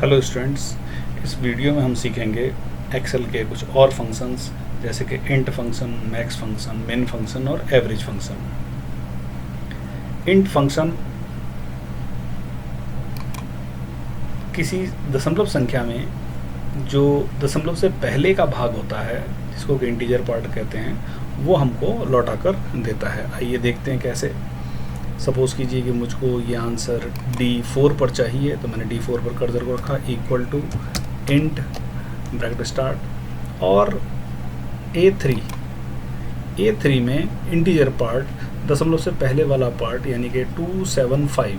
Hello students, इस video में हम सीखेंगे एक्सेल के कुछ और फंक्शंस जैसे कि इंट फंक्शन, मैक्स फंक्शन, मिन फंक्शन और एवरेज फंक्शन। इंट फंक्शन किसी दशमलव संख्या में जो दशमलव से पहले का भाग होता है, जिसको कि इंटीजर पार्ट कहते हैं, वो हमको लौटा कर देता है। आइए देखते हैं कैसे। सपोज़ कीजिए कि मुझको ये आंसर D4 पर चाहिए, तो मैंने D4 पर कर्सर को रखा, equal to int bracket start और A3 में इंटीजर पार्ट दशमलव से पहले वाला पार्ट यानी कि 275,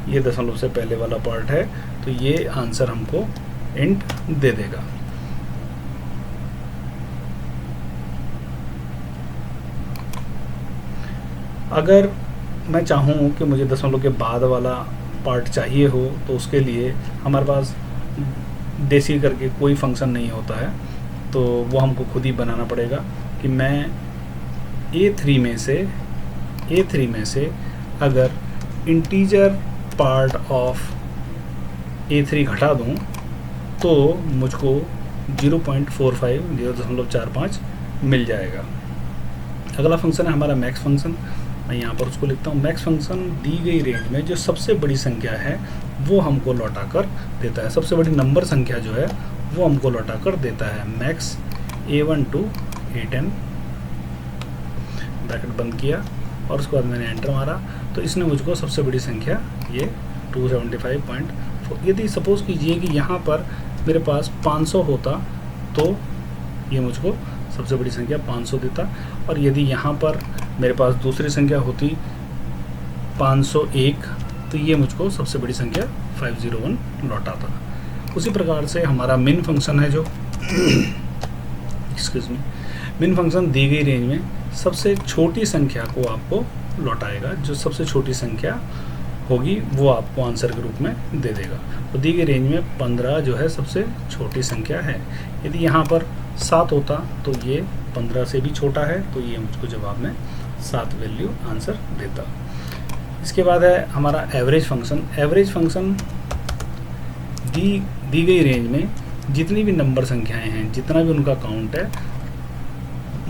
ये दशमलव से पहले वाला पार्ट है, तो ये आंसर हमको इंट दे देगा। अगर मैं चाहूँ कि मुझे दशमलव के बाद वाला पार्ट चाहिए हो, तो उसके लिए हमारे पास देसी करके कोई फंक्शन नहीं होता है, तो वो हमको खुद ही बनाना पड़ेगा कि मैं A3 में से अगर इंटीजर पार्ट ऑफ A3 घटा दूँ तो मुझको 0.45 मिल जाएगा। अगला फंक्शन है हमारा मैक्स फंक्शन। मैं यहाँ पर उसको लिखता हूँ। मैक्स फंक्शन दी गई रेंज में जो सबसे बड़ी संख्या है वो हमको लौटा कर देता है। सबसे बड़ी नंबर संख्या जो है वो हमको लौटा कर देता है। Max A1 to A10, bracket बंद किया और उसके बाद मैंने एंटर मारा, तो इसने मुझको सबसे बड़ी संख्या ये 275.4। यदि सपोज़ कीजिए कि यहाँ पर मेरे पास 500 होता तो ये मुझको सबसे बड़ी संख्या 500 देता, और यदि यहाँ पर मेरे पास दूसरी संख्या होती 501 तो ये मुझको सबसे बड़ी संख्या 501 लौटाता। उसी प्रकार से हमारा मिन फंक्शन है जो एक्सक्यूज मी, मिन फंक्शन दी गई रेंज में सबसे छोटी संख्या को आपको लौटाएगा। जो सबसे छोटी संख्या होगी वो आपको आंसर के रूप में दे देगा। तो दी गई रेंज में 15 जो है सबसे छोटी संख्या है। यदि यहाँ पर 7 होता तो ये 15 से भी छोटा है, तो ये मुझको जवाब में 7 वैल्यू आंसर देता। इसके बाद है हमारा एवरेज फंक्शन। एवरेज फंक्शन दी गई रेंज में जितनी भी नंबर संख्याएं हैं, जितना भी उनका काउंट है,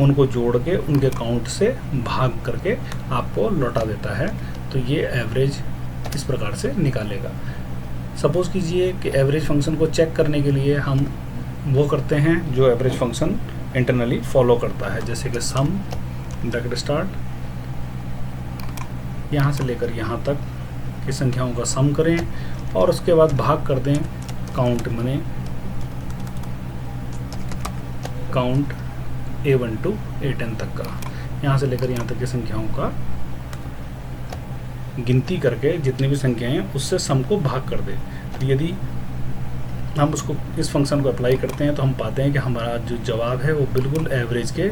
उनको जोड़ के उनके काउंट से भाग करके आपको लौटा देता है। तो ये एवरेज इस प्रकार से निकालेगा। सपोज़ कीजिए कि एवरेज फंक्शन को चेक करने के लिए हम वो करते हैं जो एवरेज फंक्शन इंटरनली फॉलो करता है, जैसे कि सम ब्रैकेट स्टार्ट, यहाँ से लेकर यहाँ तक की संख्याओं का सम करें और उसके बाद भाग कर दें काउंट मने काउंट A1 to A10 तक का, यहाँ से लेकर यहाँ तक की संख्याओं का गिनती करके जितनी भी संख्याएं हैं उससे सम को भाग कर दे। तो यदि हम उसको इस फंक्शन को अप्लाई करते हैं तो हम पाते हैं कि हमारा जो जवाब है वो बिल्कुल एवरेज के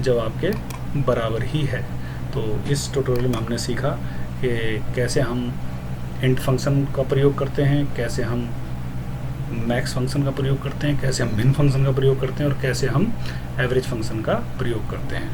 जवाब के बराबर ही है। तो इस ट्यूटोरियल में हमने सीखा कि कैसे हम इंट फंक्शन का प्रयोग करते हैं, कैसे हम मैक्स फंक्शन का प्रयोग करते हैं, कैसे हम मिन फंक्शन का प्रयोग करते हैं और कैसे हम एवरेज फंक्शन का प्रयोग करते हैं।